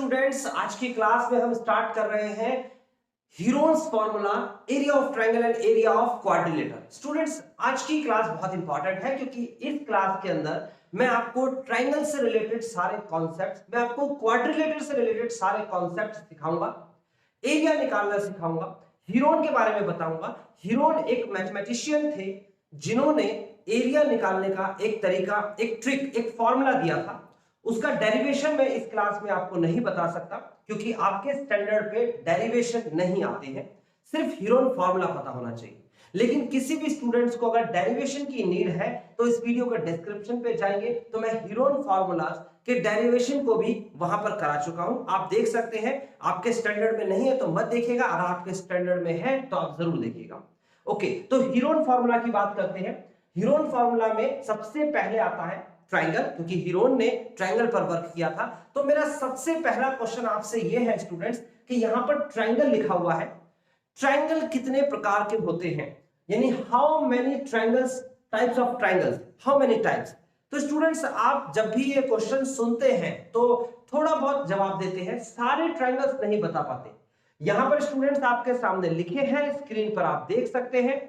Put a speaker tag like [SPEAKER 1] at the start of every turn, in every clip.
[SPEAKER 1] Students, आज की class में हम स्टार्ट कर रहे हैं Heron's formula, area of triangle and area of quadrilateral. Students, आज की क्लास बहुत इंपॉर्टेंट है क्योंकि इस क्लास के अंदर मैं आपको ट्रायंगल से रिलेटेड सारे कॉन्सेप्ट्स, मैं आपको क्वाड्रिलेटर से रिलेटेड सारे कॉन्सेप्ट्स सिखाऊंगा, एरिया निकालना सिखाऊंगा, हीरोन के बारे में बताऊंगा। हीरोन एक मैथमेटिशियन थे जिन्होंने एरिया निकालने का एक तरीका, एक ट्रिक, एक फॉर्मूला दिया था। उसका डेरिवेशन मैं इस क्लास में आपको नहीं बता सकता क्योंकि आपके स्टैंडर्ड पे डेरिवेशन नहीं आते हैं, सिर्फ हीरोन फॉर्मूला पता होना चाहिए। लेकिन किसी भी स्टूडेंट्स को अगर डेरिवेशन की नीड है तो इस वीडियो का डिस्क्रिप्शन पे जाएंगे तो मैं हीरोन फॉर्मूलाज के डेरिवेशन को भी वहां पर करा चुका हूं, आप देख सकते हैं। आपके स्टैंडर्ड में नहीं है तो मत देखिएगा, अगर आपके स्टैंडर्ड में है तो आप जरूर देखिएगा। ओके, तो हीरोन फॉर्मूला की बात करते हैं। हीरोन फॉर्मूला में सबसे पहले आता है ट्रायंगल, क्योंकि हीरोन ने ट्रायंगल पर वर्क किया था। तो मेरा सबसे पहला क्वेश्चन आपसे यह है स्टूडेंट्स कि यहां पर ट्रायंगल लिखा हुआ है, ट्रायंगल कितने प्रकार के होते हैं, यानी how many triangles, types of triangles, how many types. तो स्टूडेंट्स, आप जब भी ये क्वेश्चन सुनते हैं तो थोड़ा बहुत जवाब देते हैं, सारे ट्रायंगल्स नहीं बता पाते। यहां पर स्टूडेंट्स आपके सामने लिखे हैं, स्क्रीन पर आप देख सकते हैं,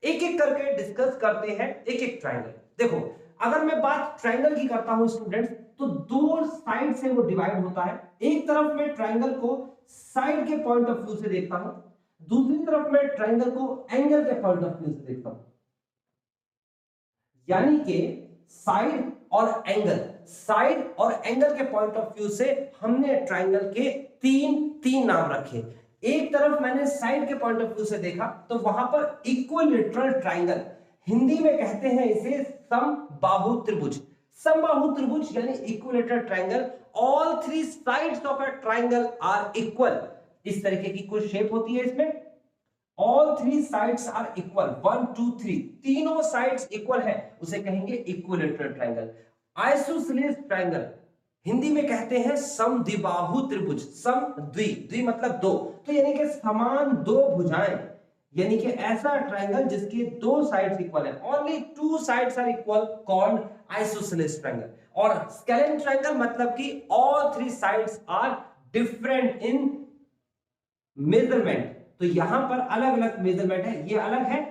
[SPEAKER 1] एक एक करके डिस्कस करते हैं एक एक ट्रायंगल। देखो, अगर मैं बात ट्रायंगल की करता हूं स्टूडेंट्स, तो दो साइड से वो डिवाइड होता है। एक तरफ मैं ट्रायंगल को साइड के पॉइंट ऑफ व्यू से देखता हूं, दूसरी तरफ मैं ट्रायंगल को एंगल के पॉइंट ऑफ व्यू से देखता हूं। यानी कि साइड और एंगल, साइड और एंगल के पॉइंट ऑफ व्यू से हमने ट्रायंगल के तीन नाम रखे। एक तरफ मैंने साइड के पॉइंट ऑफ व्यू से देखा तो वहां पर इक्विलेटरल ट्रायंगल, हिंदी में कहते हैं इसे समबाहु त्रिभुज। समबाहु त्रिभुज यानी equilateral triangle, all three sides of a triangle are equal. इस तरीके की कुछ शेप होती है इसमें, all three sides are equal, 1 2 3, तीनों साइड्स इक्वल है, उसे कहेंगे equilateral triangle. Isosceles triangle, Hindi में कहते हैं समद्विबाहु त्रिभुज। द्वि मतलब दो, तो यानी कि समान दो भुजाएं, यानी कि ऐसा ट्रायंगल जिसके दो साइड्स इक्वल है, only two sides are equal, called isosceles triangle. और स्केलेन ट्रायंगल मतलब कि all three sides are different in measurement. तो यहां पर अलग अलग मेजरमेंट है, ये अलग है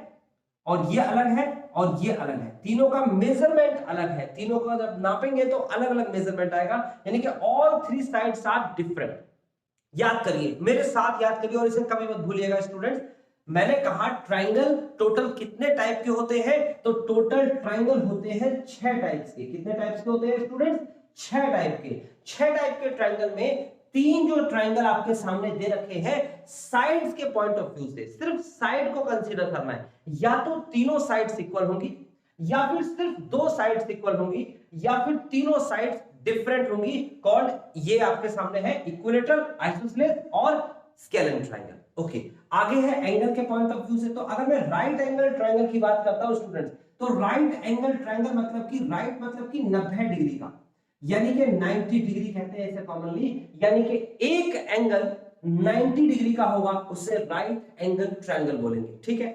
[SPEAKER 1] और ये अलग है और ये अलग है, तीनों का मेजरमेंट अलग है, तीनों का जब नापेंगे तो अलग अलग मेजरमेंट आएगा, यानी कि all three sides are different. याद करिए, मेरे साथ याद करिए और इसे कभी मत भूलिएगा स्टूडेंट्स। मैंने कहा ट्रायंगल टोटल कितने टाइप के होते हैं, तो टोटल ट्रायंगल होते हैं 6 टाइप्स के। कितने टाइप्स के होते हैं स्टूडेंट्स? 6 टाइप के। 6 टाइप के ट्रायंगल में तीन जो ट्रायंगल आपके सामने दे रखे हैं साइड्स के पॉइंट ऑफ व्यू से, सिर्फ साइड को कंसीडर करना है, या तो तीनों साइड्स इक्वल होंगी, या फिर सिर्फ दो साइड्स इक्वल होंगी, या फिर तीनों साइड्स डिफरेंट होंगी, कॉल्ड, ये आपके सामने है इक्विलेटरल, आइसोसेलेस और स्केलेन ट्रायंगल। ओके, आगे है एंगल के पॉइंट ऑफ व्यू से। तो अगर मैं राइट एंगल ट्रायंगल की बात करता हूं स्टूडेंट्स, तो राइट एंगल ट्रायंगल मतलब कि राइट मतलब कि 90 डिग्री का, यानी कि 90 डिग्री कहते हैं इसे कॉमनली, यानी कि एक एंगल 90 डिग्री का होगा उसे राइट एंगल ट्रायंगल बोलेंगे, ठीक है।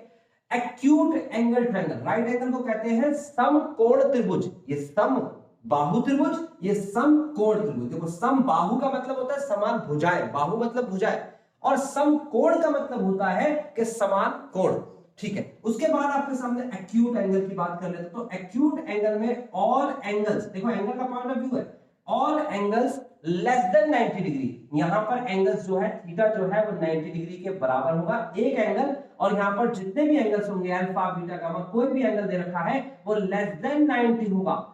[SPEAKER 1] Acute angle triangle, right angle को कहते हैं समकोण त्रिभुज। ये समबाहु त्रिभुज, ये समकोण त्रिभुज। देखो, समबाहु का मतलब होता है समान भुजाएं, बाहु मतलब भुजाएं, और समकोण का मतलब होता है कि समान कोण, ठीक है। उसके बाद आपके सामने एक्यूट एंगल की बात कर लेते हैं। तो एक्यूट एंगल में ऑल एंगल्स, देखो एंगल का पॉइंट ऑफ व्यू है, all angles less than 90 degree. यहां पर एंगल्स जो है, थीटा जो है वो 90 डिग्री के बराबर होगा एक एंगल, और यहां पर जितने भी एंगल्स होंगे, अल्फा बीटा गामा, कोई भी एंगल दे रखा है वो लेस देन 90 होगा।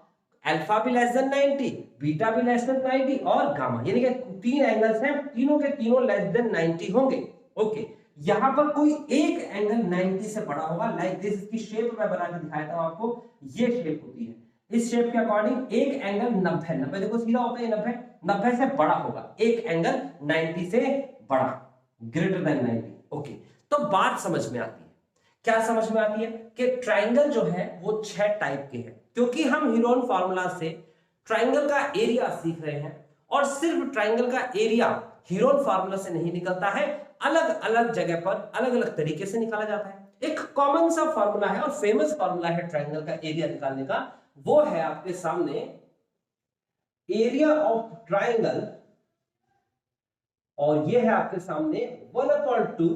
[SPEAKER 1] अल्फा भी लेस देन 90, बीटा भी लेस देन 90 और गामा, यानी कि तीन एंगल्स हैं, तीनों के तीनों लेस देन 90 होंगे। ओके, यहां पर कोई एक एंगल 90 से बड़ा होगा, लाइक दिस। इसकी शेप मैं बना के दिखाता हूं आपको, ये शेप होती है, इस शेप के अकॉर्डिंग एक एंगल 90, देखो सीधा होता है 90 से बड़ा होगा, एक एंगल 90 से बड़ा, ग्रेटर देन 90। ओके, तो बात समझ में आती है, क्या समझ में आती है कि ट्रायंगल जो है वो 6 टाइप के हैं। क्योंकि हम हीरोन फार्मूला से ट्रायंगल का एरिया सीख रहे हैं, और सिर्फ ट्रायंगल का एरिया हीरोन फार्मूला से नहीं निकलता है, अलग अलग जगह पर अलग अलग तरीके से निकाला जाता है। एक कॉमन सा फार्मूला है और फेमस फार्मूला है ट्रायंगल का एरिया निकालने का, वो है आपके सामने एरिया ऑफ ट्रायंगल और ये है आपके सामने 1/2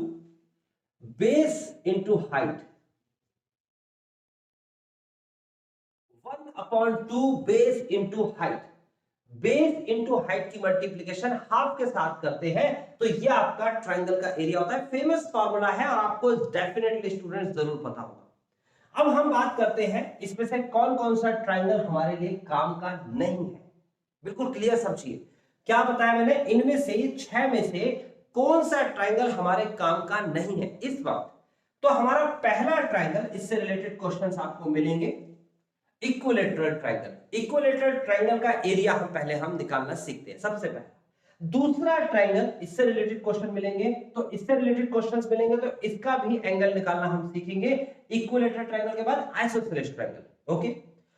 [SPEAKER 1] base into height, 1/2 base into height, base into height की मल्टीप्लीकेशन हाफ के साथ करते हैं तो ये आपका ट्रायंगल का एरिया होता है। फेमस फॉर्मूला है और आपको डेफिनेटली स्टूडेंट्स जरूर पता होगा। अब हम बात करते हैं इसमें से कौन कौन सा ट्रायंगल हमारे लिए काम का नहीं है। बिल्कुल क्लियर समझिए, क्या बताया मैंने, इनमें से 6 में से कौन सा ट्रायंगल हमारे काम का नहीं है इस वक्त। तो हमारा पहला ट्रायंगल, इससे रिलेटेड क्वेश्चंस आपको मिलेंगे, इक्विलैटरल ट्रायंगल। इक्विलैटरल ट्रायंगल का एरिया हम निकालना सीखते हैं सबसे पहले। दूसरा ट्रायंगल, इससे रिलेटेड क्वेश्चन मिलेंगे, तो इससे रिलेटेड क्वेश्चंस मिलेंगे तो इसका भी एंगल निकालना हम सीखेंगे। इक्विलैटरल ट्रायंगल के बाद आइसोसेलेस ट्रायंगल। ओके,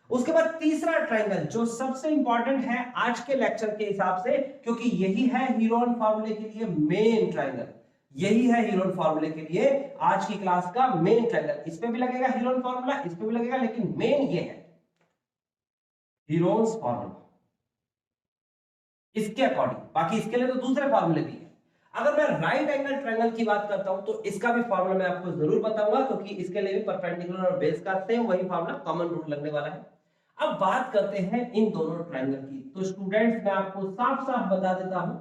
[SPEAKER 1] उसके बाद तीसरा ट्रायंगल जो सबसे इंपॉर्टेंट है आज के लेक्चर के हिसाब से, क्योंकि यही है हीरोन फार्मूले के लिए मेन ट्रायंगल, यही है हीरोन फार्मूले के लिए आज की क्लास का मेन ट्रायंगल। इसमें भी लगेगा हीरोन फार्मूला, इसमें भी लगेगा, लेकिन मेन ये है हीरोन्स फार्मूला इसके अकॉर्डिंग। बाकी इसके लिए तो दूसरे फार्मूले भी है। अगर मैं राइट एंगल ट्रायंगल की बात करता हूं तो इसका भी फार्मूला मैं आपको जरूर बताऊंगा, क्योंकि इसके लिए भी परपेंडिकुलर और बेस का सेम वही फार्मूला, कॉमन रूट लगने वाला है। अब बात करते हैं इन दोनों ट्रायंगल की। तो स्टूडेंट्स मैं आपको साफ साफ बता देता हूं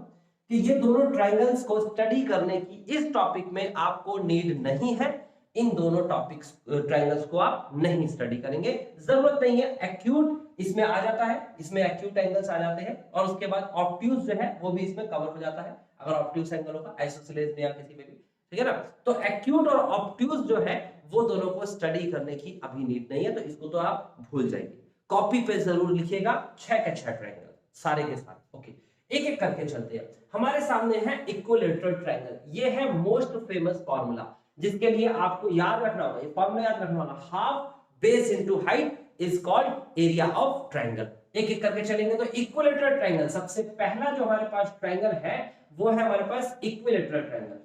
[SPEAKER 1] कि ये दोनों ट्रायंगल्स को स्टडी करने की इस टॉपिक में आपको नीड नहीं है। इन दोनों टॉपिक्स ट्रायंगल्स को आप नहीं स्टडी करेंगे, जरूरत नहीं है। एक्यूट इसमें आ जाता है, इसमें एक्यूट एंगल्स आ जाते हैं, और उसके बाद ऑब्ट्यूज जो है वो भी इसमें कवर हो जाता है अगर ऑब्ट्यूज एंगल होगा आइसोसेलेस में या किसी में भी, ठीक है ना। तो एक्यूट और ऑब्ट्यूज जो है वो दोनों को स्टडी करने की अभी नीड नहीं है, तो इसको तो आप भूल जाइए। कॉपी पे जरूर लिखिएगा 6 के 6 ट्रायंगल सारे के साथ। ओके, एक एक करके चलते हैं। हमारे सामने है इक्विलैटरल ट्रायंगल, ये है मोस्ट फेमस फॉर्मूला जिसके लिए आपको याद रखना होगा, ये फॉर्मूला याद रखना होगा, half base into height is called area of triangle. एक एक करके चलेंगे। तो इक्विलैटरल ट्रायंगल, सबसे पहला जो हमारे पास ट्रायंगल है वो है हमारे पास इक्विलैटरल ट्रायंगल।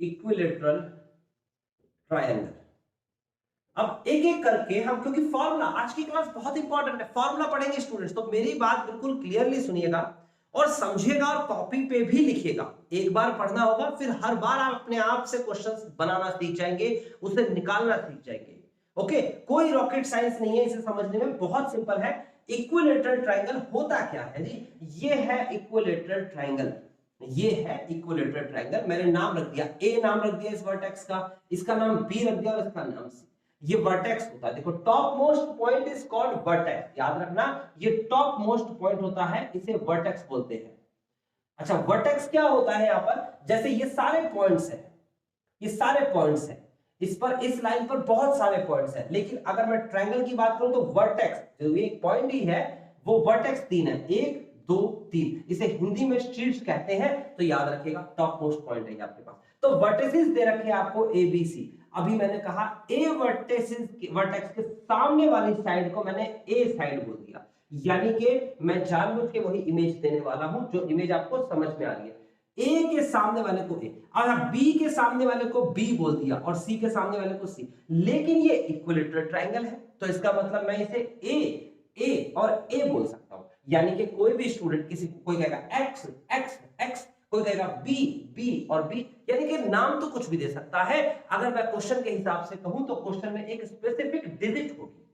[SPEAKER 1] इक्विलैटरल ट्रायंगल, अब एक एक करके हम, क्योंकि फॉर्मूला आज की क्लास बहुत इंपॉर्टेंट है, फॉर्मूला पढ़ेंगे स्टूडेंट्स, तो मेरी बात बिल्कुल क्लियरली सुनिएगा और समझिएगा और कॉपी पे भी लिखिएगा। एक बार पढ़ना होगा, फिर हर बार आप अपने आप से क्वेश्चंस बनाना सीख जाएंगे, उसे निकालना सीख जाएंगे। ओके, कोई रॉकेट साइंस नहीं है, इसे समझने में बहुत सिंपल है। इक्विलैटरल ट्रायंगल होता क्या है जी, ये है इक्विलैटरल ट्रायंगल, ये है इक्विलैटरल ट्रायंगल। मैंने नाम रख दिया, ए नाम रख दिया इस वर्टेक्स का, इसका नाम बी रख दिया और इसका नाम सी। ये वर्टेक्स होता है, देखो top most point is called vertex, याद रखना ये टॉप मोस्ट पॉइंट होता है, इसे वर्टेक्स बोलते हैं। अच्छा, वर्टेक्स क्या होता है यहाँ पर, जैसे ये सारे पॉइंट्स हैं, ये सारे पॉइंट्स हैं, इस पर, इस लाइन पर बहुत सारे पॉइंट्स हैं, लेकिन अगर मैं ट्रायंगल की बात करूं तो वर्टेक्स जो एक पॉइंट ही है वो वर्टेक्स 3 है, 1 2 3, इसे हिंदी में शीर्ष कहते हैं, तो याद रखिएगा टॉप मोस्ट पॉइंट है आपके पास। तो वर्टिसेस दे रखे हैं आपको ए बी सी। अभी मैंने कहा ए वर्टेक्स के सामने वाली साइड को मैंने ए साइड बोल दिया, यानी कि मैं जानबूझ के वही इमेज देने वाला हूं जो इमेज आपको समझ में आ रही है। ए के सामने वाले को ए, और बी के सामने वाले को बी बोल दिया और सी के सामने वाले को सी, लेकिन ये इक्विलैटरल ट्रायंगल है तो इसका मतलब मैं इसे ए और ए बोल सकता हूं। यानी कि कोई भी स्टूडेंट, किसी कोई कहेगा एक्स एक्स एक्स, कोई कहेगा बी बी और बी, यानी कि नाम तो कुछ भी दे सकता है। अगर मैं क्वेश्चन के हिसाब से कहूं तो क्वेश्चन में एक स्पेसिफिक डिजिट होगी,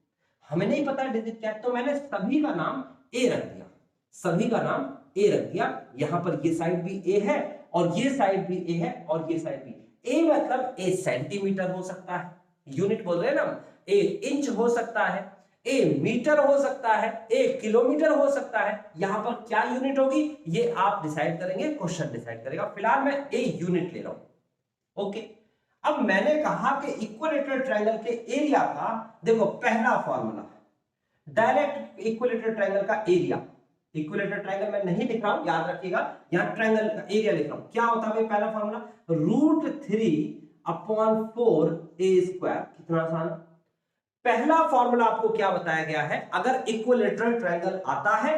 [SPEAKER 1] हमें नहीं पता डिजिट क्या है, तो मैंने सभी का नाम ए रख दिया, सभी का नाम ए रख दिया। यहां पर ये साइड भी ए है और ये साइड भी ए है और ये साइड भी ए, मतलब ए सेंटीमीटर हो सकता है, यूनिट बोल रहे हैं ना, ए इंच हो सकता है, ए मीटर हो सकता है, ए किलोमीटर हो सकता है। यहां पर क्या यूनिट होगी ये आप डिसाइड करेंगे, क्वेश्चन डिसाइड करेगा। फिलहाल मैं ए यूनिट ले रहा हूं। ओके, अब मैंने कहा कि इक्विलैटरल ट्रायंगल के एरिया का, देखो पहला फॉर्मूला, डायरेक्ट इक्विलैटरल ट्रायंगल का एरिया, इक्विलैटरल ट्रायंगल मैं नहीं लिख रहा हूं, याद रखिएगा, यहां ट्रायंगल का एरिया लिख रहा हूं। क्या होता है पहला फॉर्मूला, √3/4 a²। कितना आसान। पहला फॉर्मूला आपको क्या बताया गया है, अगर इक्विलैटरल ट्रायंगल आता है,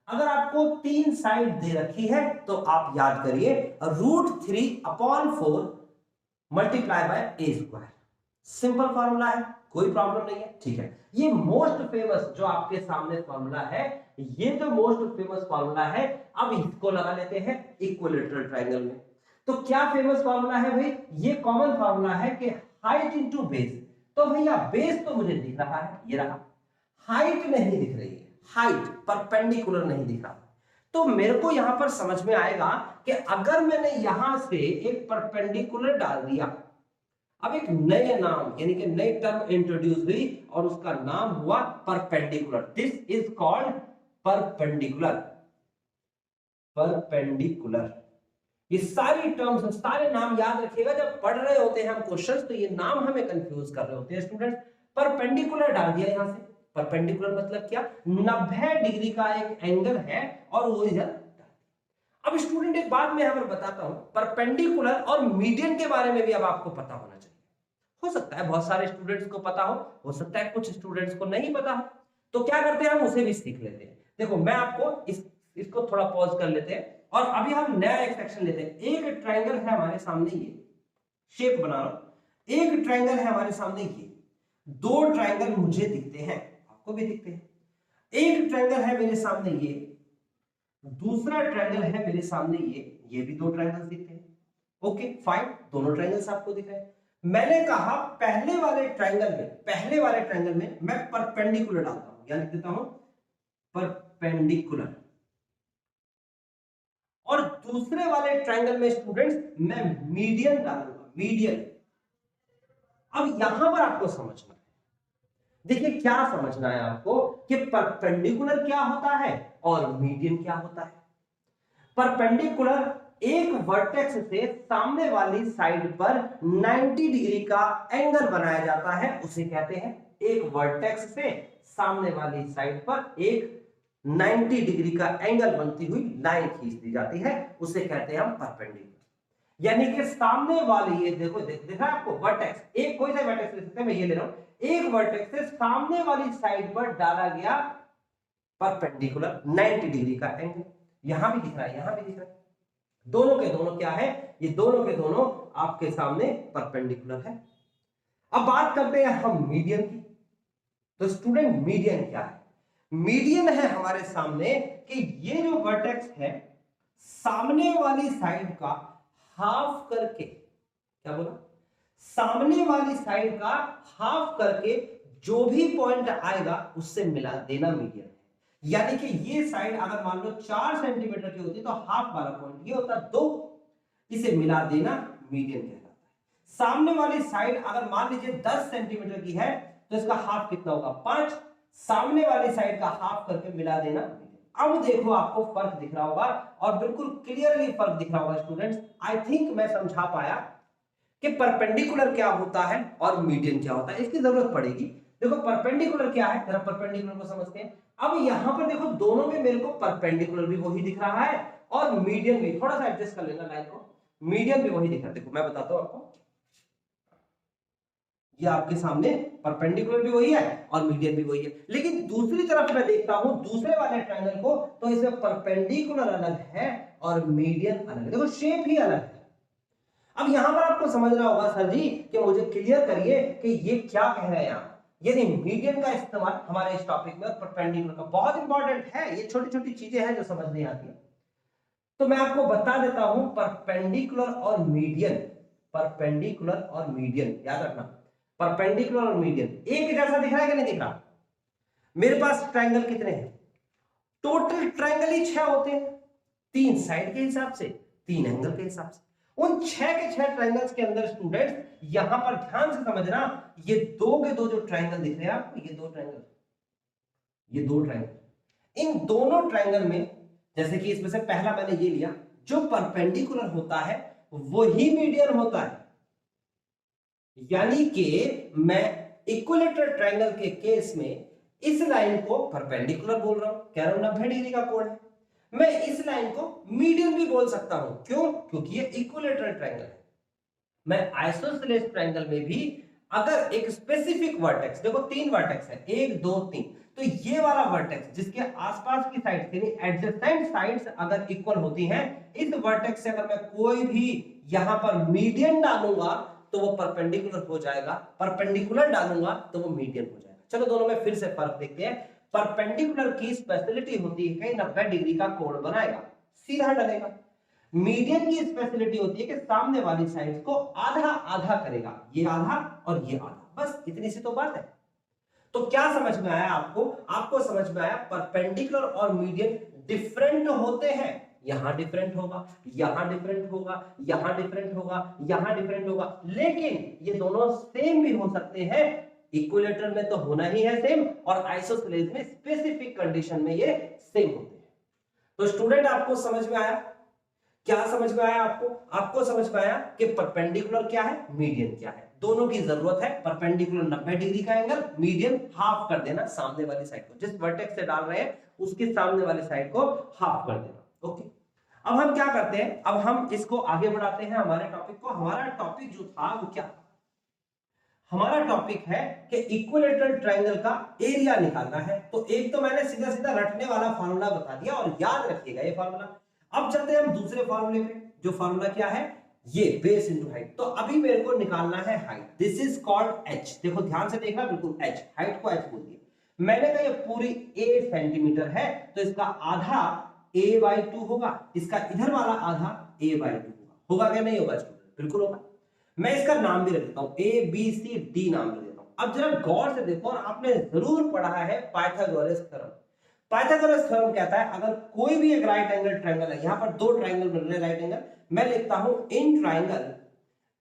[SPEAKER 1] अगर आपको 3 साइड दे रखी है तो आप याद करिए √3/4 multiply by a²। Simple formula है, कोई प्रॉब्लम नहीं है, ठीक है। ये मोस्ट फेमस जो आपके सामने फॉर्मूला है ये जो मोस्ट फेमस फॉर्मूला है, अब इसको लगा लेते हैं इक्विलैटरल ट्रायंगल में। तो क्या फेमस फॉर्मूला है भाई? ये कॉमन फॉर्मूला है कि हाइट इनटू बेस। तो भैया बेस तो मुझे दिख रहा है, ये रहा, हाइट नहीं दिख रही है, हाइट परपेंडिकुलर नहीं दिख रहा। तो मेरे को यहां पर समझ में आएगा कि अगर मैंने यहां से एक परपेंडिकुलर डाल दिया, अब एक नए नाम यानी कि नई टर्म इंट्रोड्यूस हुई और उसका नाम हुआ perpendicular. This is called perpendicular. Perpendicular, ये सारी टर्म्स, सारे नाम याद रखिएगा, जब पढ़ रहे होते हैं हम क्वेश्चंस तो ये नाम हमें कंफ्यूज कर रहे होते हैं स्टूडेंट्स। परपेंडिकुलर डाल दिया यहां से। परपेंडिकुलर मतलब क्या? 90 डिग्री का एक एंगल है और वो इधर। अब स्टूडेंट एक बात मैं यहां पर बताता हूं, परपेंडिकुलर और मीडियन के बारे में भी अब आपको पता होना चाहिए। हो सकता है बहुत सारे स्टूडेंट्स को पता हो सकता है कुछ स्टूडेंट्स को नहीं पता हो। तो क्या करते हैं, हम उसे भी सीख लेते हैं। देखो मैं आपको इसको थोड़ा पॉज कर लेते हैं और अभी हम नया एक सेक्शन लेते हैं। एक ट्रायंगल है हमारे सामने, ये शेप बना रहा हूं। एक ट्रायंगल है हमारे सामने, ये दो ट्रायंगल मुझे दिखते हैं, आपको भी दिखते हैं। एक ट्रायंगल है मेरे सामने, ये दूसरा ट्रायंगल है मेरे सामने, ये भी दो ट्रायंगल्स दिखते हैं। ओके फाइन, दोनों ट्रायंगल्स आपको दिख रहे हैं। मैंने कहा पहले वाले ट्रायंगल में मैं परपेंडिकुलर डालता हूं, यानी देता हूं परपेंडिकुलर, और दूसरे वाले ट्रायंगल में स्टूडेंट्स मैं मीडियन डालूंगा, मीडियन। अब यहां पर आपको समझना है, देखिए क्या समझना है आपको कि परपेंडिकुलर क्या होता है और मीडियन क्या होता है। परपेंडिकुलर एक वर्टेक्स से सामने वाली साइड पर 90 डिग्री का एंगल बनाया जाता है, उसे कहते हैं, एक वर्टेक्स से सामने वाली साइड पर एक 90 डिग्री का एंगल बनती हुई लाइन खींच दी जाती है, उसे कहते हैं हम परपेंडिकुलर। यानी कि सामने वाली, ये देखो दिख रहा है आपको वर्टेक्स, एक कोई सा वर्टेक्स ले सकते हैं, मैं ये ले रहा हूं, एक वर्टेक्स से सामने वाली साइड पर डाला गया परपेंडिकुलर 90 डिग्री का एंगल। यहां भी दिख रहा है, यहां भी दिख रहा है, दोनों के दोनों क्या है, ये दोनों के दोनों आपके सामने परपेंडिकुलर है। अब बात करते हैं हम मीडियन की। तो स्टूडेंट मीडियन क्या है? मीडियन है हमारे सामने कि ये जो वर्टेक्स है सामने वाली साइड का हाफ करके, क्या बोला, सामने वाली साइड का हाफ करके जो भी पॉइंट आएगा उससे मिला देना मीडियन है। यानी कि ये साइड अगर मान लो 4 सेंटीमीटर की होती तो हाफ वाला पॉइंट ये होता 2, इसे मिला देना मीडियन कहलाता है। सामने वाली साइड अगर मान लीजिए 10 सेंटीमीटर की है तो इसका हाफ कितना होगा, 5, सामने वाली साइड का हाफ करके मिला देना। अब देखो आपको फर्क दिख रहा होगा और बिल्कुल क्लियरली फर्क दिख रहा होगा स्टूडेंट्स। आई थिंक मैं समझा पाया कि परपेंडिकुलर क्या होता है और मीडियन क्या होता है, इसकी जरूरत पड़ेगी। देखो परपेंडिकुलर क्या है, जरा परपेंडिकुलर को समझते हैं। अब यहां पर देखो दोनों में मेरे को परपेंडिकुलर भी वही दिख रहा है और मीडियन भी, थोड़ा सा एडजस्ट कर लेना लाइन को, मीडियन भी वही दिख रहा है। देखो मैं बताता हूं आपको, ये आपके सामने परपेंडिकुलर भी वही है और मीडियन भी वही है, लेकिन दूसरी तरफ मैं देखता हूं दूसरे वाले ट्रायंगल को तो इसमें परपेंडिकुलर अलग है और मीडियन अलग है। देखो शेप ही अलग है। अब यहां पर आपको समझना होगा सर जी कि मुझे क्लियर करिए कि ये क्या कह रहे हैं आप, यानी मीडियन का इस्तेमाल हमारे इस टॉपिक में और परपेंडिकुलर का बहुत इंपॉर्टेंट है। ये छोटी छोटी चीजें हैं जो समझ नहीं आती, तो मैं आपको बता देता हूं परपेंडिकुलर और मीडियन, परपेंडिकुलर और मीडियन याद रखना, परपेंडिकुलर और मीडियन एक जैसा दिख रहा है कि नहीं दिख रहा? मेरे पास ट्रायंगल कितने हैं? टोटल ट्रायंगल ही 6 होते हैं, 3 साइड के हिसाब से, 3 एंगल के हिसाब से। उन 6 के 6 ट्रायंगल्स के अंदर स्टूडेंट्स यहां पर ध्यान से समझना, ये दो के दो जो ट्रायंगल दिख रहे हैं आपको, ये दो ट्रायंगल, ये दो ट्रायंगल, इन दोनों ट्रायंगल में जैसे कि इसमें से पहला मैंने ये लिया, जो परपेंडिकुलर होता है वही मीडियन होता है। यानी कि मैं इक्विलैटरल ट्रायंगल के केस में इस लाइन को परपेंडिकुलर बोल रहा हूं, कह रहा हूं 90 डिग्री का कोण है। मैं इस लाइन को मीडियन भी बोल सकता हूं, क्यों? क्योंकि ये इक्विलैटरल ट्रायंगल है। मैं आइसोसेलेस ट्रायंगल में भी अगर एक स्पेसिफिक वर्टेक्स, देखो 3 वर्टेक्स है, 1 2 3, तो ये वाला वर्टेक्स जिसके आसपास की साइड यानी एडजेसेंट साइड्स अगर इक्वल होती हैं, इस वर्टेक्स से अगर मैं कोई भी यहां पर मीडियन डालूंगा तो वो परपेंडिकुलर हो जाएगा, परपेंडिकुलर डालूंगा तो वो मीडियन हो जाएगा। चलो दोनों में फिर से फर्क देखते हैं। परपेंडिकुलर की स्पेशलिटी होती है कि 90 डिग्री का कोण बनाएगा, सीधा डलेगा। मीडियन की स्पेशलिटी होती है कि सामने वाली साइड को आधा आधा करेगा, ये आधा और ये आधा, बस इतनी सी तो बात है। तो क्या समझ में आया आपको? आपको समझ में आया परपेंडिकुलर और मीडियन डिफरेंट होते हैं, यहां डिफरेंट होगा, यहां डिफरेंट होगा, यहां डिफरेंट होगा, यहां डिफरेंट होगा, लेकिन ये दोनों सेम भी हो सकते हैं। इक्विलेटरल में तो होना ही है सेम, और आइसोसेलेस में स्पेसिफिक कंडीशन में ये सेम होते हैं। तो स्टूडेंट आपको समझ में आया? क्या समझ में आया आपको? आपको समझ में आया कि परपेंडिकुलर क्या है, मीडियन क्या है। दोनों की जरूरत है। परपेंडिकुलर 90 डिग्री का एंगल, मीडियन हाफ कर देना सामने वाली साइड को, जिस वर्टेक्स से डाल रहे हैं उसके सामने वाली साइड को हाफ कर देना। ओके, अब हम क्या करते हैं, अब हम इसको आगे बढ़ाते हैं हमारे टॉपिक को। हमारा टॉपिक जो था वो क्या, हमारा टॉपिक है कि इक्विलेटरल ट्रायंगल का एरिया निकालना है। तो एक तो मैंने सीधा सीधा रटने वाला फार्मूला बता दिया और याद रखिएगा ये फार्मूला। अब चलते हैं हम दूसरे फार्मूले पे, जो फार्मूला क्या है, ये बेस इनटू हाइट। तो अभी मेरे को निकालना है height, this is called H. देखो ध्यान से देखना, बिल्कुल एच, हाइट को एच बोल दिया। मैंने कहा ये पूरी ए सेंटीमीटर है, तो इसका आधा a/2 होगा, इसका इधर वाला आधा a/2 होगा क्या? नहीं होगा स्टूडेंट, बिल्कुल होगा। मैं इसका नाम भी रख देता हूं, ए बी सी डी नाम रख देता हूं। अब जरा गौर से देखो, और आपने जरूर पढ़ा है पाइथागोरस थ्योरम। पाइथागोरस थ्योरम कहता है अगर कोई भी एक राइट एंगल ट्रायंगल है, यहां पर दो ट्रायंगल बन रहे हैं राइट एंगल, मैं लिखता हूं इन ट्रायंगल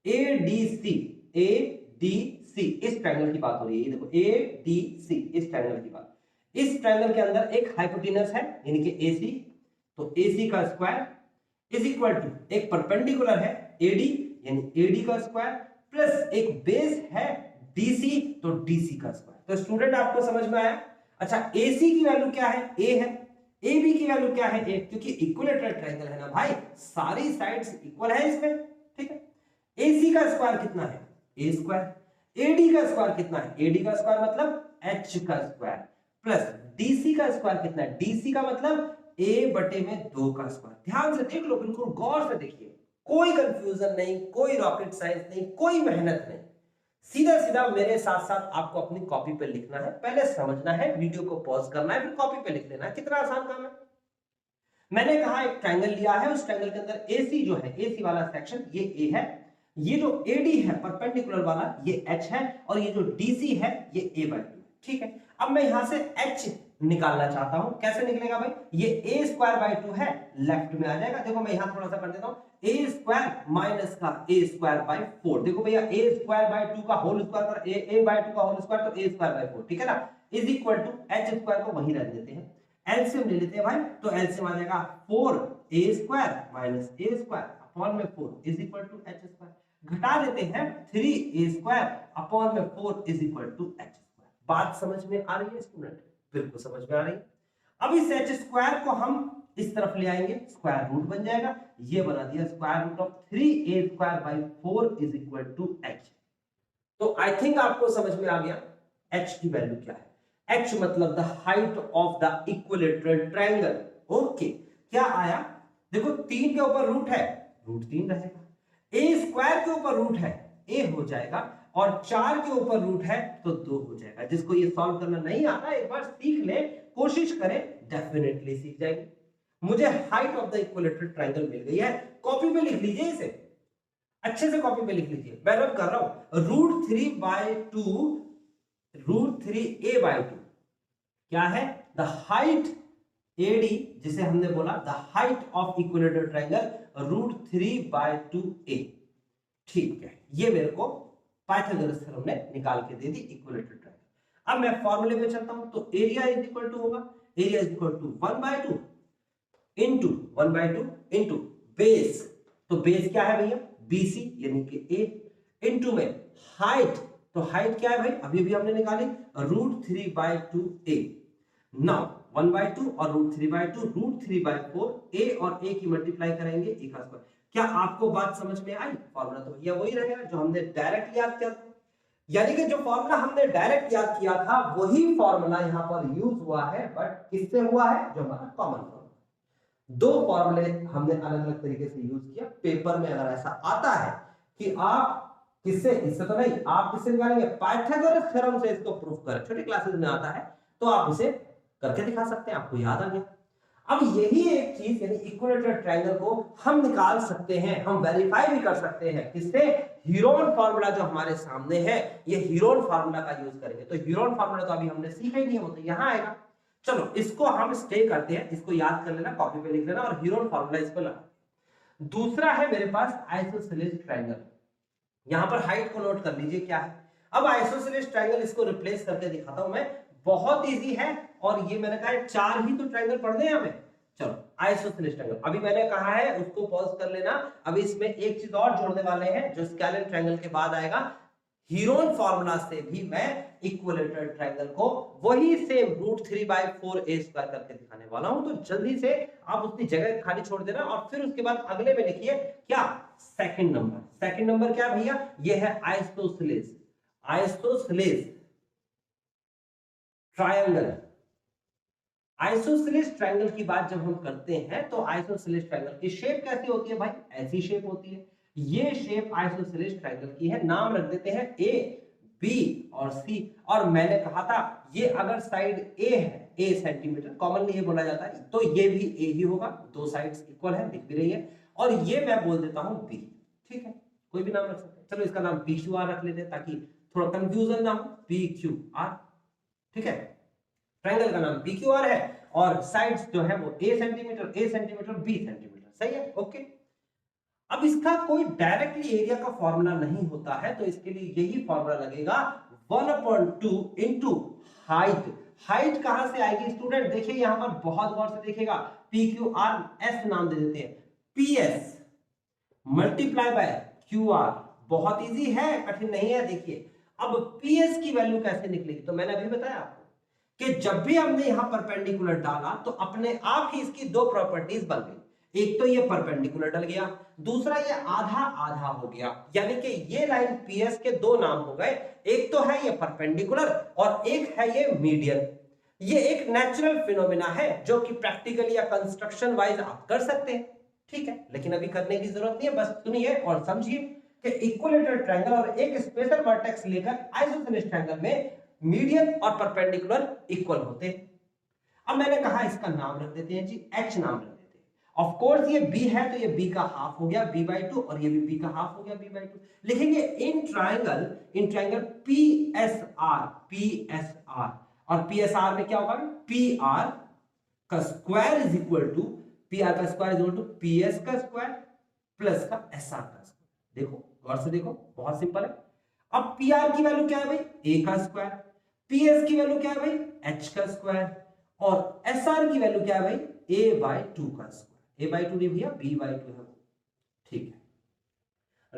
[SPEAKER 1] एडीसी, एडीसी इस ट्रायंगल की बात हो रही है, ये देखो एडीसी इस ट्रायंगल की बात। इस ट्रायंगल के अंदर एक हाइपोटेनस है यानी कि एसी, तो एसी का स्क्वायर इज इक्वल टू एक परपेंडिकुलर है एडी यानी एडी का स्क्वायर प्लस एक बेस है डीसी, तो डीसी का स्क्वायर। तो स्टूडेंट आपको समझ में आया? अच्छा, AC की वैल्यू क्या है? A है। AB की वैल्यू क्या है? A, क्योंकि इक्विलेटरल ट्रायंगल है ना भाई, सारी साइड्स इक्वल है इसमें, ठीक है। AC का स्क्वायर कितना है? A square. AD का स्क्वायर कितना है? AD का स्क्वायर मतलब H का स्क्वायर प्लस DC का स्क्वायर कितना है? DC का मतलब A/2 का स्क्वायर। ध्यान से देख लो, बिल्कुल गौर से देखिए, कोई कंफ्यूजन नहीं, कोई रॉकेट साइंस नहीं, कोई मेहनत नहीं, सीधा सीधा मेरे साथ साथ आपको अपनी कॉपी पे लिखना है। पहले समझना है, वीडियो को पॉज करना है, फिर कॉपी पे लिख लेना है। कितना आसान काम है। मैंने कहा एक ट्रायंगल लिया है, उस ट्रायंगल के अंदर AC जो है, AC वाला सेक्शन ये A है, ये जो AD है परपेंडिकुलर वाला ये H है, और ये जो DC है ये A/2, ठीक है। अब मैं यहां से H निकालना चाहता हूं, कैसे निकलेगा भाई? ये A²/2 है, लेफ्ट में आ जाएगा। देखो मैं यहां थोड़ा सा कर देता हूं, A² माइनस का A²/4। देखो भैया A²/2 का होल स्क्वायर कर A/2 का होल स्क्वायर तो A²/4, ठीक है ना, इज इक्वल टू H² को वहीं रख देते हैं, एलसीएम ले लेते हैं भाई, तो एलसीएम आ जाएगा 4A² माइनस A² अपॉन में 4 इज इक्वल टू H²। घटा देते हैं 3A² अपॉन में 4 इज इक्वल टू H²। बात समझ में आ रही है स्टूडेंट? बिल्कुल समझ में आ रही है। अब इस H² को हम इस तरफ ले आएंगे, स्क्वायर रूट बन जाएगा, ये बना दिया square root of 3A²/4 is equal to H। तो आई थिंक आपको समझ में आ गया H की वैल्यू क्या है। H मतलब the height of the equilateral triangle. Okay, क्या आया? देखो 3 के ऊपर रूट है, रूट 3 रहेगा, A² के ऊपर रूट है, A हो जाएगा, और 4 के ऊपर रूट है तो 2 हो जाएगा। जिसको ये सॉल्व करना नहीं आता एक बार सीख ले, कोशिश करें, डेफिनेटली सीख जाएंगे। मुझे height of the equilateral triangle मिल गई है, कॉपी पे लिख लीजिए, इसे अच्छे से कॉपी पे लिख लीजिए, मैं रब कर रहा हूं। √3/2 क्या है? द हाइट AD, जिसे हमने बोला the height of equilateral triangle √3/2A, ठीक है। ये मेरे को पाइथागोरस थ्योरम ने निकाल के दे दी इक्विलेटरल ट्रायंगल। अब मैं फॉर्मूले पे चलता हूं, तो एरिया इज इक्वल टू होगा, area is equal to 1/2 into base. तो बेस क्या है भैया? BC यानी कि A, इंटू में हाइट, तो हाइट क्या है भाई? अभी भी हमने निकाली √3/2A। नाउ 1/2 और √3/2, √3/4, A और A की मल्टीप्लाई करेंगे, A का स्क्वायर। क्या आपको बात समझ में आई? फॉर्मूला तो भैया वही रहेगा जो हमने डायरेक्ट याद किया था, यानी कि जो फॉर्मूला हमने डायरेक्ट याद किया था वही फॉर्मूला यहां पर यूज हुआ है, बट किससे हुआ है? जो हमारा कॉमन फॉर्मूला। दो फॉर्मूले हमने अलग अलग तरीके से यूज किया। पेपर में अगर ऐसा आता है कि आप किससे, इससे तो नहीं, आप किससे निकालेंगे? पाइथागोरस थ्योरम से इसको प्रूफ करें, छोटी क्लासेस में आता है, तो आप इसे करके दिखा सकते हैं, आपको याद आ गया। अब यही एक चीज यानी इक्विलेटरल ट्रायंगल को हम निकाल सकते हैं, हम वेरीफाई भी कर सकते हैं किससे, हीरोन फार्मूला जो हमारे सामने है, ये हीरोन फार्मूला का यूज करेंगे। तो हीरोन फार्मूला तो अभी हमने सीखा ही नहीं, वो तो यहां आएगा। चलो इसको हम स्टे करते हैं, इसको याद कर लेना, कॉपी पे लिख लेना और हीरोन फार्मूला इस पर लगा। दूसरा है मेरे पास आइसोसेलेस ट्रायंगल। यहां पर हाइट को नोट कर लीजिए क्या है। अब आइसोसेलेस ट्रायंगल इसको रिप्लेस करके दिखाता हूं मैं, बहुत इजी है। और ये मैंने कहा है 4 ही तो ट्रायंगल पढ़ने हैं हमें। चलो आइसोसेलेस ट्रायंगल अभी मैंने कहा है उसको पॉज कर लेना। अभी इसमें एक चीज और जोड़ने वाले हैं जो स्केलेन ट्रायंगल के बाद आएगा। हीरोन फार्मूला से भी मैं इक्विलेटरल ट्रायंगल को वही सेम √3/4a² करके दिखाने वाला हूं। तो जल्दी से आप उसकी जगह खाली छोड़ देना और फिर उसके बाद अगले में लिखिए क्या, सेकंड नंबर। सेकंड नंबर क्या भैया, ये है isosceles, isosceles triangle. Isosceles triangle की बात जब हम करते हैं तो आइसोसेलेस ट्रायंगल की शेप कैसी होती है भाई, ऐसी शेप होती है। ये शेप आइसोसेलेस ट्रायंगल की है, नाम रख देते हैं ए, बी और सी। और मैंने कहा था ये अगर साइड ए है, ए सेंटीमीटर कॉमनली ये बोला जाता है, तो ये भी ए ही होगा, दो साइड्स इक्वल है, दिख भी रही है। और ये मैं बोल देता हूं बी, ठीक है, कोई भी नाम रख सकते हैं। चलो इसका नाम पी क्यू आर रख लेते हैं ताकि थोड़ा कंफ्यूजन ना हो, पी क्यू आर, ठीक है। ट्रायंगल का नाम पी क्यू आर है और साइड्स जो है वो ए सेंटीमीटर, बी सेंटीमीटर, सही है, ओके। अब इसका कोई डायरेक्टली एरिया का फॉर्मूला नहीं होता है, तो इसके लिए यही फॉर्मूला लगेगा 1/2 इंटू हाइट। हाइट कहां से आएगी स्टूडेंट, देखिए यहां पर बहुत गौर से देखिएगा, पी क्यू आर एस नाम दे देते हैं, P S multiply by Q R. बहुत इजी है, कठिन नहीं है। देखिए अब पी एस की वैल्यू कैसे निकलेगी, तो मैंने अभी बताया आपको कि जब भी हमने यहां परपेंडिकुलर डाला तो अपने आप ही इसकी दो प्रॉपर्टीज बन गई। एक तो ये परपेंडिकुलर डल गया, दूसरा ये आधा आधा हो गया, यानी कि ये लाइन पीएस के दो नाम हो गए। एक तो है ये परपेंडिकुलर और एक है ये मीडियन। ये एक नेचुरल फिनोमेना है जो कि प्रैक्टिकली या कंस्ट्रक्शन वाइज आप कर सकते हैं, ठीक है, लेकिन अभी करने की जरूरत नहीं है। बस सुनिए और समझिए कि इक्विलेटरल ट्रायंगल और एक स्पेशल वर्टेक्स लेकर आइसोसेलेस ट्रायंगल में मीडियन और परपेंडिकुलर इक्वल होते हैं। अब मैंने कहा इसका नाम रख देते हैं जी, एच नाम रख देते हैं। ऑफ कोर्स ये बी है तो ये बी का हाफ हो गया b/2 और ये भी बी का हाफ हो गया b/2। लिखेंगे इन ट्रायंगल पीएसआर और पीएसआर में क्या होगा, पीआर का square is equal to PS का स्क्वायर प्लस का एसआर का स्क्वायर। देखो गौर से देखो, बहुत सिंपल है। अब पीआर की वैल्यू क्या है भाई, ए का स्क्वायर, पीएस की वैल्यू क्या है भाई, एच का स्क्वायर, और एसआर की वैल्यू क्या है भाई, a/2 का स्क्वायर। a/2 नहीं भैया, b/2 है वो, ठीक है।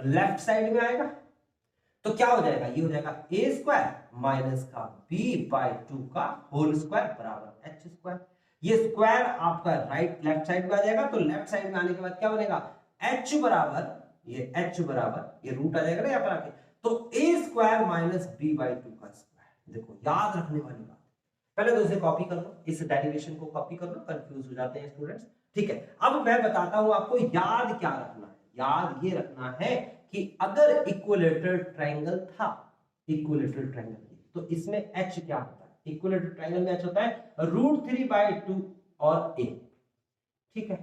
[SPEAKER 1] लेफ्ट साइड में आएगा तो क्या हो जाएगा, ये हो जाएगा a स्क्वायर माइनस का b/2 का होल स्क्वायर बराबर h स्क्वायर। ये स्क्वायर आपका राइट लेफ्ट साइड में आ जाएगा, तो लेफ्ट साइड में आने के बाद क्या बनेगा, h बराबर ये रूट आ जाएगा ना यहाँ पर आके, तो a स्क्वायर माइनस b/2 का स्क्वायर। देखो याद रखने वाली बात, पहले तो इसे कॉपी कर लो, इस डेरिवेशन को कॉपी कर लो, कंफ्यूज हो जाते हैं स्टूडेंट्स, ठीक है। अब मैं बताता हूं आपको याद क्या रखना है। याद ये रखना है कि अगर इक्विलेटरल ट्रायंगल था, इक्विलेटरल ट्रायंगल, तो इसमें h क्या होता है, इक्विलेटरल ट्रायंगल में h होता है √3/2 और a, ठीक है।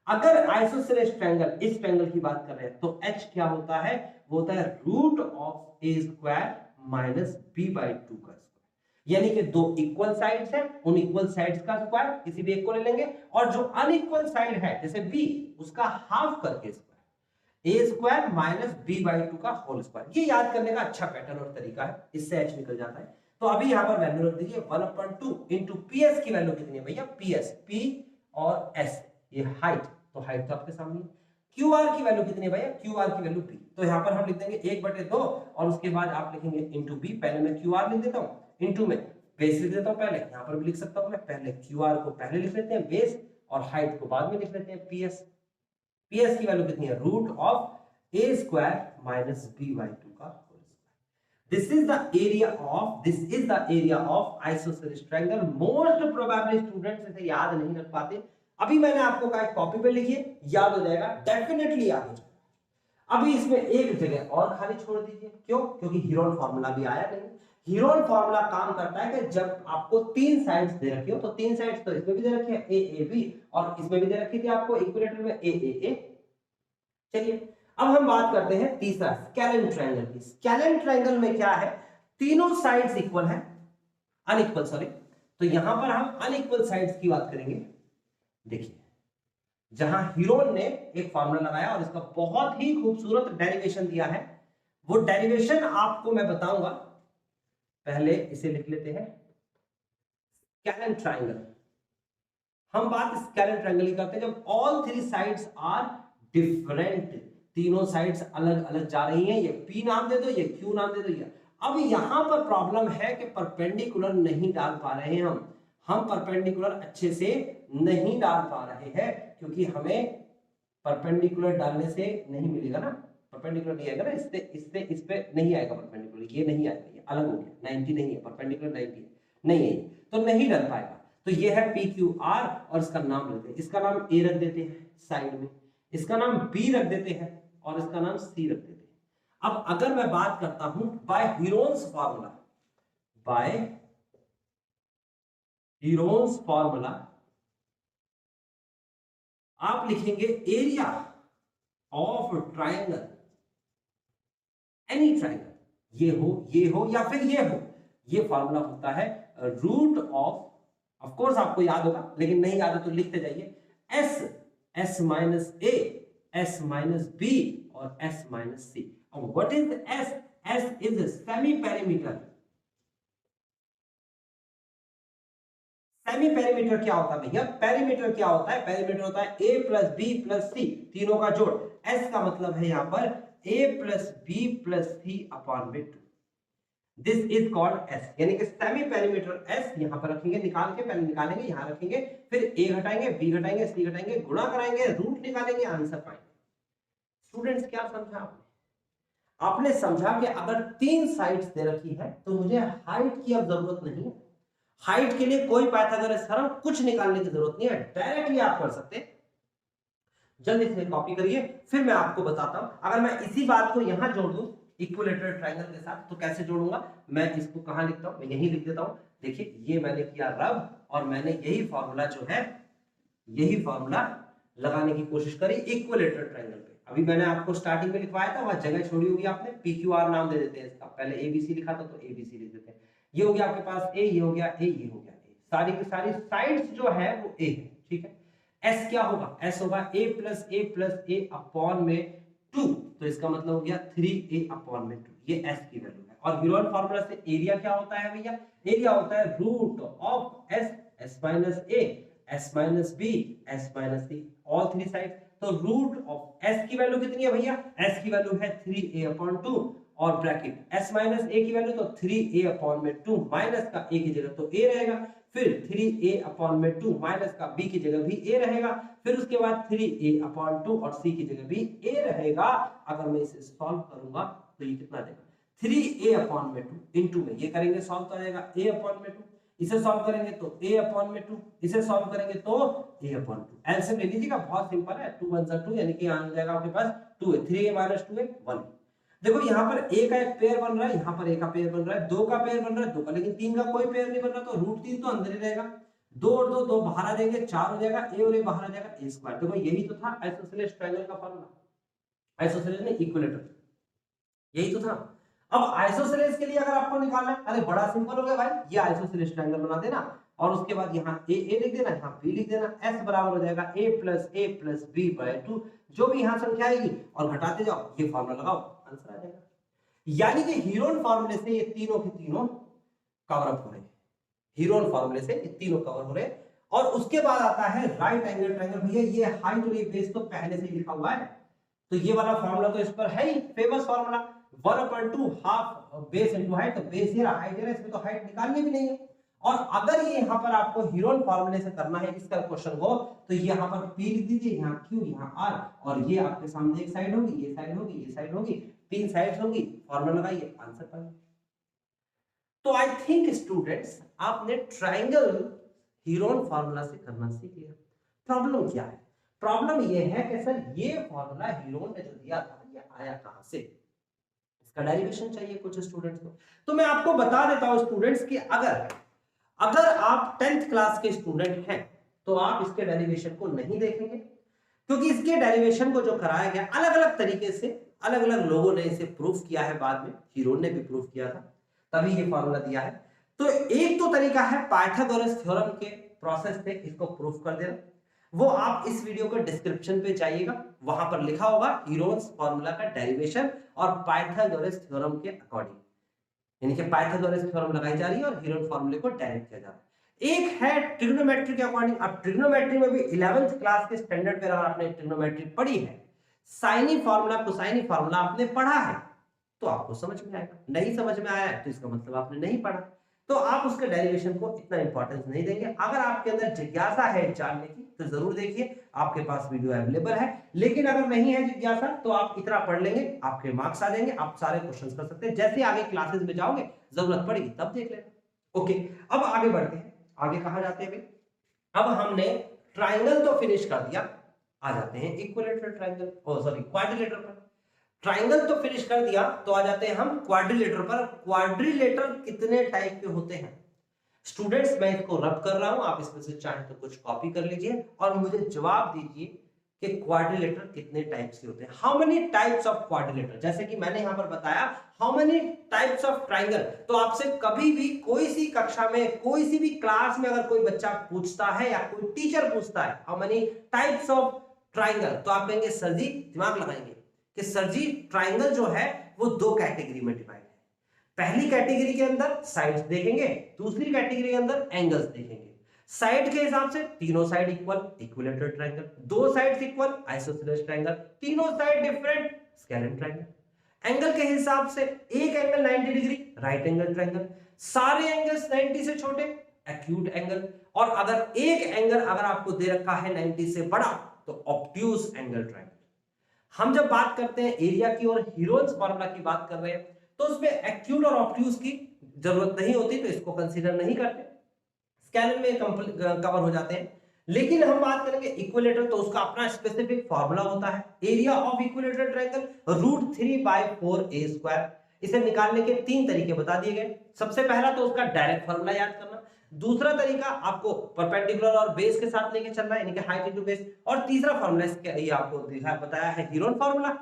[SPEAKER 1] अगर आइसोसेलेस ट्रायंगल, इस ट्रायंगल की बात कर रहे हैं, तो h क्या होता है, वो होता है √a² माइनस b/2 का, यानी कि दो इक्वल साइड्स हैं, उन इक्वल साइड्स का स्क्वायर किसी भी एक को ले लेंगे, और जो अनइक्वल साइड है जैसे b, उसका हाफ करके square, a square minus b/2 का होल स्क्वायर। ये याद करने का अच्छा पैटर्न और तरीका है, इससे h निकल जाता है। तो अभी यहां पर वैल्यू रख दीजिए 1/2 इंटू पीएस की वैल्यू कितनी है भैया, पीएस, p और s, ये हाइट, तो हाइट तो आपके सामने है। QR की वैल्यू कितनी है भैया, QR की वैल्यू b, तो यहां पर हम लिख देंगे 1/2 और उसके बाद आप लिखेंगे इंटू b। पहले मैं QR लिख देता हूं, इंटू में बेस लिख देता हूं, पहले यहां पर भी लिख सकता हूं मैं, पहले QR को पहले लिख लेते हैं बेस और हाइट को बाद में लिख लेते हैं PS। PS की वैल्यू कितनी है, √a² माइनस b/2 का whole square. This is the area of isosceles triangle. Most probably students इसे याद नहीं रख पाते। अभी मैंने आपको कहा कॉपी पे लिखिए, याद हो जाएगा, डेफिनेटली याद हो जाएगा। अभी इसमें एक जगह और खाली छोड़ दीजिए, क्यों, क्योंकि हीरोन फार्मूला भी आया नहीं। हीरोन फॉर्मूला काम करता है कि जब आपको तीन साइड्स दे रखी हो, तो तीन साइड्स तो इसमें भी दे रखी है ए ए बी, और इसमें भी दे रखी थी आपको इक्विलेटरल में ए ए ए। चलिए अब हम बात करते हैं तीसरा स्केलेन ट्रायंगल की। स्केलेन ट्रायंगल में क्या है, तीनों साइड्स इक्वल है, अनइक्वल सॉरी, तो यहां पर हम अनइक्वल साइड्स की बात करेंगे। देखिए जहां हीरोन ने एक फॉर्मूला लगाया और इसका बहुत ही खूबसूरत डेरिवेशन दिया है, वो डेरिवेशन आपको मैं बताऊंगा, पहले इसे लिख लेते हैं स्केलेन ट्रायंगल। हम बात स्केलेन ट्रायंगल की करते हैं जब all three sides are different, तीनों साइड्स अलग अलग जा रही हैं, ये P नाम दे दो, ये Q नाम दे दो। ये अब यहां पर प्रॉब्लम है कि परपेंडिकुलर नहीं डाल पा रहे हैं हम परपेंडिकुलर अच्छे से नहीं डाल पा रहे हैं, क्योंकि हमें परपेंडिकुलर डालने से नहीं मिलेगा ना, परपेंडिकुलर नहीं आएगा ना, इससे इस पे नहीं आएगा परपेंडिकुलर, ये नहीं आएगा, ये अलग हो गया, 90 नहीं है परपेंडिकुलर, 90 है नहीं है, तो नहीं डल पाएगा। तो ये है पी क्यू आर और इसका नाम रख देते, इसका नाम ए रख देते हैं साइड में, इसका नाम बी रख देते हैं और इसका नाम सी रख देते हैं। अब अगर मैं बात करता हूं by Heron's formula, by Heron's formula आप लिखेंगे area of triangle, any triangle, ये हो या फिर ये हो, ये फॉर्मूला होता है रूट ऑफ कोर्स आपको याद होगा, लेकिन नहीं याद है तो लिखते जाइए, S minus A, S minus B और एस माइनस सी। अब what is S? S is semi perimeter. Semi perimeter क्या होता है भैया? पेरीमीटर क्या होता है? पेरीमीटर होता है ए प्लस बी प्लस सी, तीनों का जोड़। एस का मतलब है यहां पर ए प्लस बी प्लस सी अपॉन में 2, दिस इज कॉल्ड एस, यानी कि सेमी पेरीमीटर एस यहां पर रखेंगे, निकाल के पहले निकालेंगे, यहां रखेंगे, फिर ए घटाएंगे, बी घटाएंगे, सी घटाएंगे, गुणा कराएंगे, रूट निकालेंगे, आंसर पाएंगे। स्टूडेंट्स क्या समझा आपने? आपने समझा कि अगर तीन साइड्स दे रखी है तो मुझे हाइट की अब जरूरत नहीं है, हाइट के लिए कोई पाइथागोरस थ्योरम कुछ निकालने की जरूरत नहीं है, डायरेक्टली आप कर सकते हैं। जल्दी से कॉपी करिए, फिर मैं आपको बताता हूं। अगर मैं इसी बात को यहां जोड़ दूं इक्विलेटरल ट्रायंगल के साथ तो कैसे जोड़ूंगा? मैं इसको कहां लिखता हूं? मैं यहीं लिख देता हूं। देखिए ये मैंने किया रब, और मैंने यही फॉर्मूला जो है, यही फॉर्मूला लगाने की कोशिश करी इक्विलेटरल ट्रायंगल पे। अभी मैंने आपको स्टार्टिंग में लिखवाया था, वहां जगह छोड़ी होगी आपने, पी क्यू आर नाम दे देते हैं इसका, पहले एबीसी लिखा था तो एबीसी लिख देते हैं। ये हो गया आपके पास ए, ये हो गया ए, ये हो गया ए, सारी की सारी साइड्स जो है वो ए है, ठीक है। एस क्या होगा? एस होगा ए प्लस ए अपॉन में 2, तो इसका मतलब हो गया 3a अपॉन में 2, ये एस की वैल्यू है। और हीरोन फार्मूला से एरिया क्या होता है भैया? एरिया होता है root of S, S minus A, S minus B, S minus C, all three side. तो रूट ऑफ एस की वैल्यू कितनी है भैया? एस की वैल्यू है 3a अपॉन 2, और ब्रैकेट एस माइनस ए की वैल्यू तो 3a अपॉन में 2, माइनस का a की जगह तो a रहेगा, फिर 3a अपॉन में 2, माइनस का b की जगह भी a रहेगा, फिर उसके बाद 3a अपॉन 2 और c की जगह भी a रहेगा। अगर मैं इसे सॉल्व करूंगा तो ये कितना देगा? 3a अपॉन में 2 इनटू में ये करेंगे सॉल्व तो आ जाएगा a अपॉन में 2, इसे सॉल्व करेंगे तो a अपॉन में 2, इसे सॉल्व करेंगे तो a अपॉन 2। एलसीएम ले लीजिएगा, बहुत सिंपल है, 2 1 2 यानी कि आ जाएगा आपके पास 2a, 3a माइनस 2a 1। देखो यहाँ पर a का एक पेयर बन रहा है, यहाँ पर a का पेयर बन रहा है, 2 का पेयर बन रहा है 2 का, लेकिन 3 का कोई पेयर नहीं बन रहा, तो रूट 3 तो अंदर ही रहेगा, 2 और 2 2 बाहर आ जाएंगे, 4 हो जाएगा, a और a बाहर आ जाएगा, a स्क्वायर। देखो यही तो था आइसोसेलेस ट्रायंगल का फार्मूला, आइसोसेलेस में इक्विलेटरल, यही तो था। अब आइसोसेलेस के लिए अगर आपको निकालना है, अरे बड़ा सिंपल हो गया भाई, ये आइसोसेलेस ट्रायंगल बना देना और उसके बाद यहाँ a लिख देना, यहाँ b लिख देना, s बराबर हो जाएगा a प्लस b बाय 2, जो भी यहाँ संख्या आएगी और घटाते जाओ, ये फार्मूला लगाओ, आंसर आ जाएगा। यानी कि हीरोन फार्मूले से ये तीनों के तीनों कवर अप हो रहे हैं, हीरोन फार्मूले से ये तीनों कवर हो रहे हैं। और उसके बाद आता है राइट एंगल ट्रायंगल। भैया ये हाइट और ये बेस तो पहले से ही लिखा हुआ है, तो ये वाला फार्मूला तो इस पर है ही, famous formula 1/2 half base into height, तो बेस ये हाइट है, इसमें तो हाइट निकालनी भी नहीं है। और अगर ये यहाँ पर आपको हीरोन फार्मूले से करना है इस क्वेश्चन को, तो यहाँ पर P लिख दीजिए, यहाँ Q, यहाँ R, और ये आपके सामने एक साइड होगी, ये साइड होगी, ये साइड होगी, तीन साइड्स होंगी, फार्मूला लगाइए, आंसर पाइए। तो आई थिंक स्टूडेंट्स आपने ट्रायंगल हीरोन फार्मूला से करना सीख लिया। प्रॉब्लम क्या है? प्रॉब्लम ये है कि सर ये फार्मूला हीरोन ने जो दिया था ये आया कहां से? इसका डेरिवेशन चाहिए कुछ स्टूडेंट्स को। तो मैं आपको बता देता हूं स्टूडेंट्स कि अगर आप 10th क्लास के स्टूडेंट हैं तो आप इसके डेरिवेशन को नहीं देखेंगे, क्योंकि इसके डेरिवेशन को जो कराया गया अलग अलग तरीके से, अलग अलग लोगों ने इसे प्रूफ किया है, बाद में हीरोन ने भी प्रूफ किया था, तभी ये फॉर्मूला दिया है। तो एक तो तरीका है पाइथागोरस थ्योरम के प्रोसेस से इसको प्रूफ कर देना, वो आप इस वीडियो के डिस्क्रिप्शन पे जाइएगा, वहां पर लिखा होगा हीरोन्स फॉर्मूला का डेरिवेशन और पाइथागोरस थ्योरम के अकॉर्डिंग, यानी कि पाइथागोरस थ्योरम लगाई जा रही है और हीरोन फॉर्मूले को डायरेक्ट किया जा रहा है। एक है ट्रिग्नोमेट्री के अकॉर्डिंग। अब ट्रिग्नोमेट्री में भी 11th क्लास के स्टैंडर्ड पे अगर आपने ट्रिग्नोमेट्री पढ़ी है, साइनी फॉर्मूला कोसाइनी फॉर्मूला आपने पढ़ा है, तो आपको समझ में आएगा। नहीं समझ में आया तो इसका मतलब आपने नहीं पढ़ा, तो आप उसके डेरिवेशन को इतना इंपॉर्टेंस नहीं देंगे। अगर आपके अंदर जिज्ञासा है जानने की तो जरूर देखिए, आपके पास वीडियो अवेलेबल है। लेकिन अगर नहीं है जिज्ञासा तो आप इतना पढ़ लेंगे, आपके मार्क्स आ जाएंगे, आप सारे क्वेश्चंस कर सकते हैं। जैसे आगे क्लासेस में जाओगे जरूरत पड़ेगी तब देख लेना। ओके, अब आगे बढ़ते हैं। आगे कहां जाते हैं? अब हमने ट्राइंगल तो फिनिश कर दिया, आ जाते हैं इक्विलेटरल ट्राइंगल, सॉरी क्वाड्रिलेटरल पर। ट्राइंगल तो फिनिश कर दिया, तो आ जाते हैं हम क्वाड्रिलेटर पर। क्वाड्रिलेटर कितने टाइप के होते हैं स्टूडेंट्स? मैं इसको रब कर रहा हूं, आप इसमें से चाहें तो कुछ कॉपी कर लीजिए और मुझे जवाब दीजिए कि क्वाड्रिलेटर कितने टाइप्स के होते हैं। How many types of quadrilateral? जैसे कि मैंने यहां पर बताया how many types of triangle, तो आपसे कभी भी कोई सी कक्षा में, कोई सी भी क्लास में अगर कोई बच्चा पूछता है या कोई टीचर पूछता है how many types of triangle, तो आप कहेंगे सर जी, दिमाग लगाएंगे कि सर जी ट्राइंगल जो है वो दो कैटेगरी में डिवाइड है। पहली कैटेगरी के अंदर साइड्स देखेंगे, दूसरी कैटेगरी के अंदर एंगल्स देखेंगे। साइड के हिसाब से तीनों साइड इक्वल, इक्विलेटरल ट्रायंगल, दो साइड्स इक्वल, आइसोसेलेस ट्रायंगल, तीनों side different, scalene triangle. Angle के हिसाब से एक angle 90 degree, right angle triangle, सारे एंगल्स 90 से छोटे, एक्यूट एंगल, और अगर एक एंगल अगर आपको दे रखा है 90 से बड़ा तो ऑब्ट्यूज एंगल ट्रायंगल। हम जब बात करते हैं एरिया की और हीरोन्स फॉर्मूला की बात कर रहे हैं तो उसमें एक्यूट और ऑब्ट्यूज की जरूरत नहीं होती, तो इसको कंसीडर नहीं करते, स्केलेन में कवर हो जाते हैं। लेकिन हम बात करेंगे इक्विलेटरल, तो उसका अपना स्पेसिफिक फार्मूला होता है। Area of equilateral triangle √3/4a²। इसे निकालने के तीन तरीके बता दिए गए। सबसे पहला तो उसका डायरेक्ट फार्मूला याद करना, दूसरा तरीका आपको परपेंडिकुलर और बेस के साथ लेके चलना है, यानी कि हाइट इनटू बेस, और तीसरा फार्मूला इसके ये आपको बताया है हीरोन फार्मूला।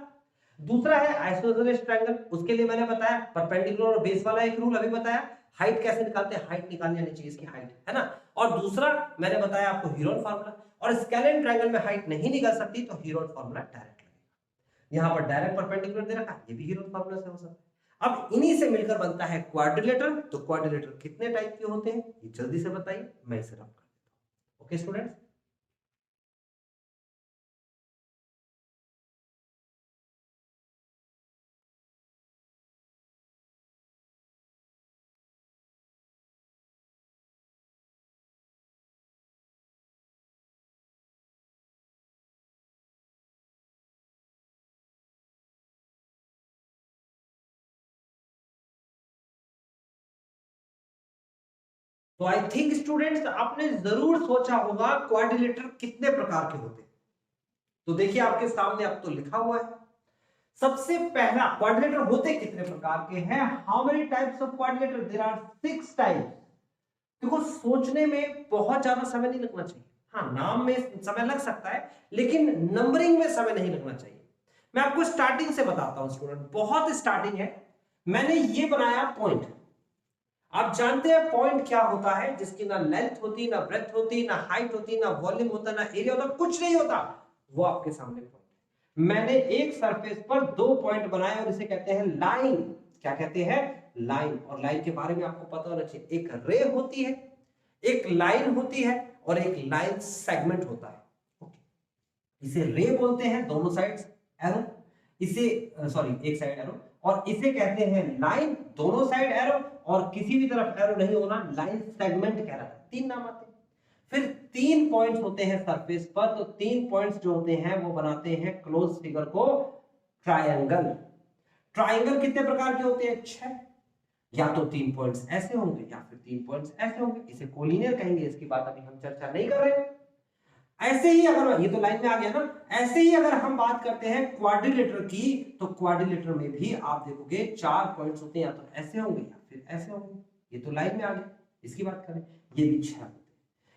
[SPEAKER 1] दूसरा है आइसोसेलेस ट्रायंगल, उसके लिए मैंने बताया परपेंडिकुलर और बेस वाला एक रूल अभी बताया। हाइट कैसे निकालते हैं, हाइट निकालनी आनी चाहिए इसकी हाइट, है ना। और दूसरा मैंने बताया आपको हीरोन फार्मूला। और स्केलेन ट्रायंगल में हाइट नहीं निकल सकती तो हीरोन फार्मूला डायरेक्ट लगेगा। यहां पर डायरेक्ट परपेंडिकुलर दे रखा है, ये भी हीरोन फार्मूला से हो सकता है। अब इन्हीं से मिलकर बनता है क्वाड्रिलेटरल। तो क्वाड्रिलेटरल कितने टाइप के होते हैं ये जल्दी से बताइए, मैं इसे रब कर देता हूं। ओके स्टूडेंट्स, तो आई थिंक स्टूडेंट्स आपने जरूर सोचा होगा क्वाड्रिलेटर कितने प्रकार के होते हैं। तो देखिए आपके सामने अब तो लिखा हुआ है। सबसे पहला क्वाड्रिलेटर होते कितने प्रकार के हैं? How many types of quadrilateral? There are 6 types. देखो सोचने में बहुत ज्यादा समय नहीं लगना चाहिए। हाँ, नाम में समय लग सकता है लेकिन नंबरिंग में समय नहीं लगना चाहिए। मैं आपको स्टार्टिंग से बताता हूं स्टूडेंट, बहुत स्टार्टिंग है। मैंने ये बनाया पॉइंट। आप जानते हैं पॉइंट क्या होता है? जिसकी ना लेंथ होती, ना ब्रेथ होती, ना हाइट होती, ना वॉल्यूम होता, ना एरिया होता, कुछ नहीं होता, वो आपके सामने पॉइंट है। मैंने एक सरफेस पर दो पॉइंट बनाए और इसे कहते हैं लाइन। क्या कहते हैं? लाइन। और लाइन के बारे में आपको पता होना चाहिए, एक रे होती है, एक लाइन होती है और एक लाइन सेगमेंट होता है। ओके, इसे रे बोलते हैं, दोनों साइड्स एरो, इसे सॉरी एक साइड एरो, और इसे कहते हैं लाइन, दोनों साइड एरो, और किसी भी तरफ एरो नहीं होना, लाइन सेगमेंट कहलाता है। तीन नाम आते हैं। फिर तीन पॉइंट्स होते हैं सरफेस पर, तो तीन पॉइंट्स जो होते हैं वो बनाते हैं क्लोज फिगर को ट्रायंगल। ट्रायंगल कितने प्रकार के होते हैं? 6। या तो तीन पॉइंट्स ऐसे होंगे या फिर तीन पॉइंट्स ऐसे होंगे, इसे कोलिनियर कहेंगे, इसकी बात अभी हम चर्चा नहीं कर रहे। ऐसे ही अगर ये तो लाइन में आ गया ना, ऐसे ही अगर हम बात करते हैं क्वाड्रिलेटर की, तो क्वाड्रिलेटर में भी आप देखोगे 4 पॉइंट्स होते हैं, या तो ऐसे होंगे या फिर ऐसे होंगे। ये तो लाइन में आ गया। इसकी बात करें, ये भी 6 होते हैं।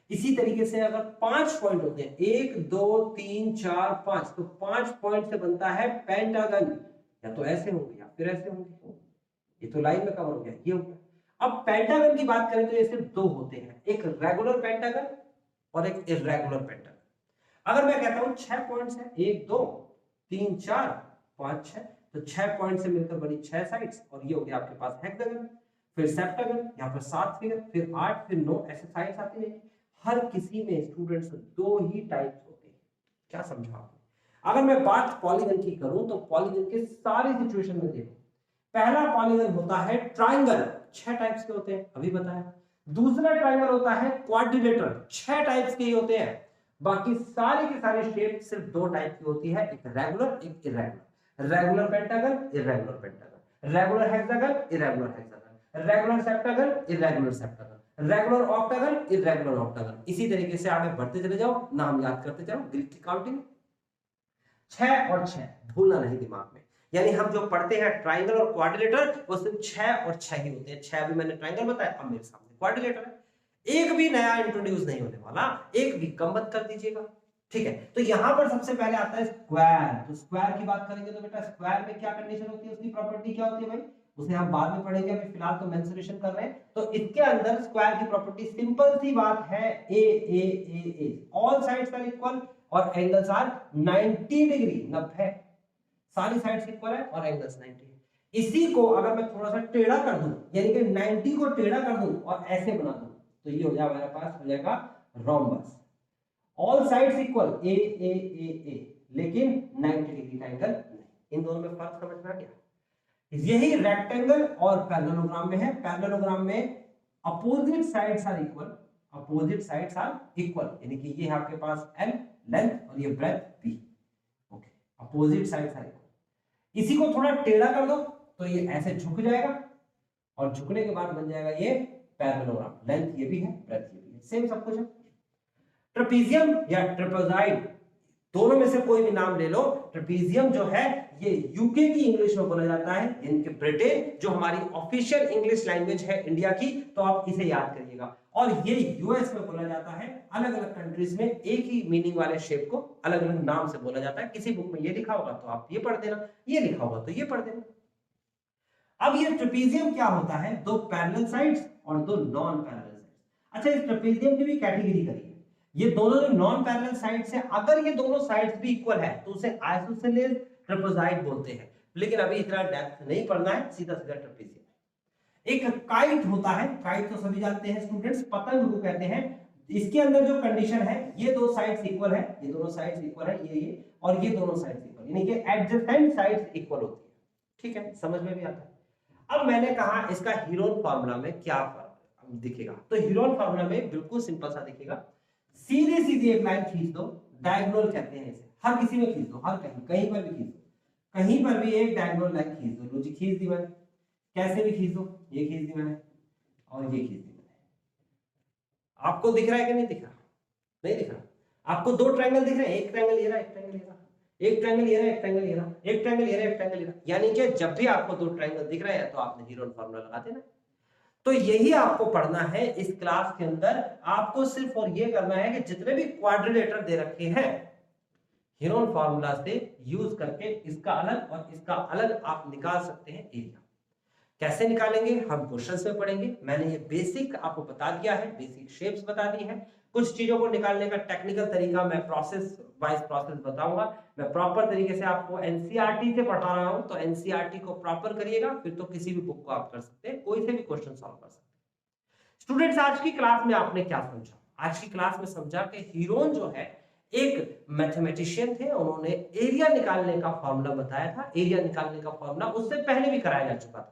[SPEAKER 1] इसी तरीके से अगर 5 पॉइंट होते हैं, 1 2 3 4 5, तो 5 पॉइंट से बनता है पेंटागन, या तो ऐसे होंगे या फिर ऐसे होंगे। ये तो लाइन में कवर हो गया, ये हो गया। अब पेंटागन की बात करें तो ये सिर्फ 2 होते हैं, एक रेगुलर पेंटागन और एक इर्रेगुलर पेंटागन। अगर मैं कहता हूं 6 पॉइंट्स है, 1 2 3 4 5 6, तो 6 पॉइंट से मिलकर बनी 6 साइड्स, और ये हो गया आपके पास हेक्सागन, फिर सेप्टागन, यहाँ पर 7 फिगर, फिर 8, फिर 9, ऐसे साइड्स आती रहेंगी। हर किसी में स्टूडेंट्स 2 ही टाइप्स होते हैं। क्या समझा आपने? अगर मैं बात पॉलीगन की करूं तो पॉलीगन के सारे सिचुएशन में देखो, पहला पॉलीगन होता है ट्राइंगल, 6 टाइप्स के होते हैं, अभी बताया। दूसरा ट्राइंगल होता है क्वाड्रिलेटर, 6 टाइप्स के ही होते हैं। बाकी सारी की सारी शेप सिर्फ 2 टाइप की होती है, एक रेगुलर एक irregular. Regular pentagon, irregular pentagon, regular hexagon, irregular hexagon, regular septagon, irregular septagon, regular octagon, irregular octagon. इसी तरीके से आगे बढ़ते चले जाओ, नाम याद करते जाओ, ग्रीक की काउंटिंग। 6 और 6 भूलना नहीं दिमाग में। यानी हम जो पढ़ते हैं ट्राइंगल और क्वाड्रिलेटर, वो सिर्फ 6 और 6 ही होते हैं। 6 भी मैंने ट्राइंगल बताया, अब मेरे सामने क्वाड्रिलेटर है। एक भी नया इंट्रोड्यूस नहीं होने वाला, एक भी कम मत कर दीजिएगा, ठीक है। तो यहां पर सबसे पहले आता है स्क्वायर। तो स्क्वायर की बात करेंगे तो बेटा स्क्वायर में क्या कंडीशन होती है, उसकी प्रॉपर्टी क्या होती है भाई, उसे हम बाद में पढ़ेंगे, अभी फिलहाल तो मेंशुरेशन कर रहे हैं। तो इसके अंदर स्क्वायर की प्रॉपर्टी सिंपल सी बात है, ए ऑल साइड्स आर इक्वल और एंगल्स आर 90 डिग्री, 90, सारी साइड्स इक्वल है और एंगल्स 90 है। इसी को अगर मैं थोड़ा सा टेढ़ा कर दूं, यानी कि 90 को टेढ़ा कर दूं और ऐसे बना दूं, तो ये हो जाएगा हमारे पास, हो जाएगा रोम्बस। ऑल साइड्स इक्वल, ए, लेकिन 90 डिग्री का एंगल नहीं। इन दोनों में फर्क समझ में आ गया? यही रेक्टेंगल और पैरेललोग्राम में है। पैरेललोग्राम में opposite sides are equal, opposite sides are equal, यानी कि ये है आपके पास l लेंथ और ये breadth b, okay, opposite sides are equal. इसी को थोड़ा टेढ़ा कर दो तो ये ऐसे झुक जाएगा, और झुकने के बाद बन जाएगा ये पैरेललोग्राम, लेंथ ये भी है, ब्रेड्थ ये भी है, सेम सब कुछ है। ट्रेपीजियम या ट्रेपेजॉइड, दोनों में से कोई भी नाम ले लो। ट्रेपीजियम जो है ये यूके की इंग्लिश में बोला जाता है, यानी कि ब्रिटेन जो हमारी ऑफिशियल इंग्लिश लैंग्वेज है इंडिया की, तो आप इसे याद करिएगा। और ये यूएस में बोला जाता है। अलग अलग कंट्रीज में एक ही मीनिंग वाले शेप को अलग अलग नाम से बोला जाता है। किसी बुक में ये लिखा होगा तो आप ये पढ़ देना, ये लिखा होगा तो ये पढ़ देना। अब ये ट्रेपीजियम क्या होता है, 2 पैरेलल साइड्स और 2 नॉन पैरेलल साइड्स। अच्छा, इस ट्रेपीजियम की भी कैटेगरी करिए। ये दोनों जो नॉन पैरेलल साइड्स हैं, अगर ये दोनों साइड्स भी इक्वल है तो उसे आइसोसेलेस ट्रेपेजॉइड बोलते हैं। लेकिन अभी इतना डेप्थ नहीं पढ़ना है, सीधा सीधा ट्रेपीजियम। एक काइट होता है, काइट तो सभी जानते हैं स्टूडेंट्स, पतंग को कहते हैं। इसके अंदर जो कंडीशन है, ये 2 साइड्स इक्वल है, ये दोनों साइड्स इक्वल है, ये और ये दोनों साइड्स इक्वल, यानी कि एडजेसेंट साइड्स इक्वल होती है, ठीक है, समझ में भी आता है। अब मैंने कहा इसका हीरोन फार्मूला में क्या दिखेगा, तो हीरोन फार्मूला में बिल्कुल सिंपल सा दिखेगा। सीधी सीधी एक लाइन खींच दो, डायगोनल कहते हैं इसे, हर किसी में खींच दो, हर कहीं पर भी खींच दो, कहीं पर भी एक डायगोनल लाइन खींच दो। लो जी, खींच दी मैंने, कैसे भी खींच दो, ये खींच दी मैंने और ये खींच दी मैंने। आपको दिख रहा है कि नहीं दिख रहा? नहीं दिख रहा। आपको 2 ट्रायंगल दिख रहे हैं, एक ट्रायंगल ये रहा, एक ट्रायंगल ये रहा, एक ट्रायंगल ये रहा, एक ट्रायंगल ये रहा, एक ट्रायंगल ये रहा, एक ट्रायंगल ये रहा। यानी कि जब भी आपको 2 ट्रायंगल दिख रहे हैं तो आपने हीरोन फार्मूला लगा देना। तो यही आपको पढ़ना है इस क्लास के अंदर। आपको सिर्फ और ये करना है कि जितने भी क्वाड्रिलेटर दे रखे हैं, हीरोन फार्मूला से यूज करके इसका अलग और इसका अलग आप निकाल सकते हैं एरिया। कैसे निकालेंगे हम क्वेश्चंस में पढ़ेंगे। मैंने ये बेसिक आपको बता दिया है, बेसिक शेप्स बता दी है। कुछ चीजों को निकालने का टेक्निकल तरीका मैं प्रोसेस वाइज प्रोसेस बताऊंगा। मैं प्रॉपर तरीके से आपको एनसीईआरटी से पढ़ा रहा हूं, तो एनसीईआरटी को प्रॉपर करिएगा, फिर तो किसी भी बुक को आप कर सकते हैं, कोई से भी क्वेश्चन सॉल्व कर सकते हैं। स्टूडेंट्स, आज की क्लास में आपने क्या समझा? आज की क्लास में समझा कि हीरोन जो है एक मैथमेटिशियन थे, उन्होंने एरिया निकालने का फॉर्मूला बताया था। एरिया निकालने का फॉर्मूला उससे पहले भी कराया जा चुका था,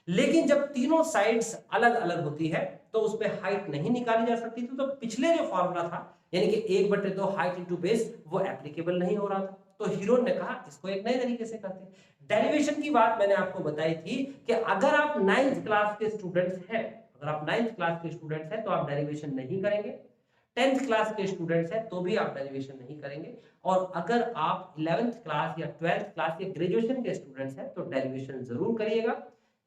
[SPEAKER 1] लेकिन जब तीनों साइड्स अलग अलग होती है तो उसमें हाइट नहीं निकाली जा सकती थी। तो पिछले जो फॉर्मूला था, यानी कि 1/2 हाइट इंटू बेस, वो एप्लीकेबल नहीं हो रहा था। तो हीरोन ने कहा इसको एक नए तरीके से करते हैं। डेरिवेशन की बात मैंने आपको बताई थी कि अगर आप 9th क्लास के स्टूडेंट्स हैं, अगर आप 9th क्लास के स्टूडेंट्स हैं तो आप डेरिवेशन नहीं करेंगे। 10th क्लास के स्टूडेंट्स हैं तो भी आप डेरिवेशन नहीं करेंगे, और अगर आप 11th क्लास या 12th क्लास या ग्रेजुएशन के स्टूडेंट्स हैं तो डेरिवेशन जरूर करिएगा।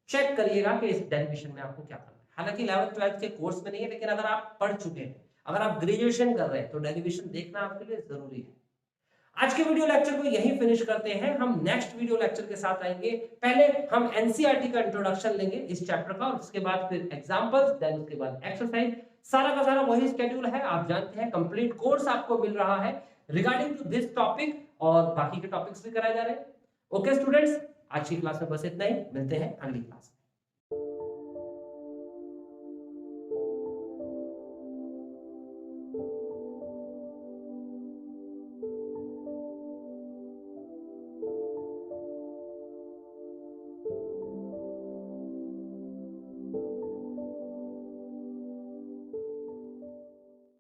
[SPEAKER 1] चेक करिएगा कि इस डेरिवेशन में आपको क्या करना है। हालांकि 11th 12th के कोर्स में नहीं है, लेकिन अगर आप पढ़ चुके हैं, अगर आप ग्रेजुएशन कर रहे हैं तो डेरिवेशन देखना आपके लिए जरूरी है। आज के वीडियो लेक्चर को यहीं फिनिश करते हैं, हम नेक्स्ट वीडियो लेक्चर के साथ आएंगे। पहले हम एनसीईआरटी का इंट्रोडक्शन लेंगे इस चैप्टर का, और उसके बाद फिर एग्जांपल्स, देन उसके बाद एक्सरसाइज। सारा का सारा वही स्केड्यूल है, आप जानते हैं, कंप्लीट कोर्स आपको मिल रहा है रिगार्डिंग टू दिस टॉपिक, और बाकी के टॉपिक्स भी कराए जा रहे हैं। ओके स्टूडेंट्स, आज की क्लास में बस इतना ही, मिलते हैं अगली क्लास में।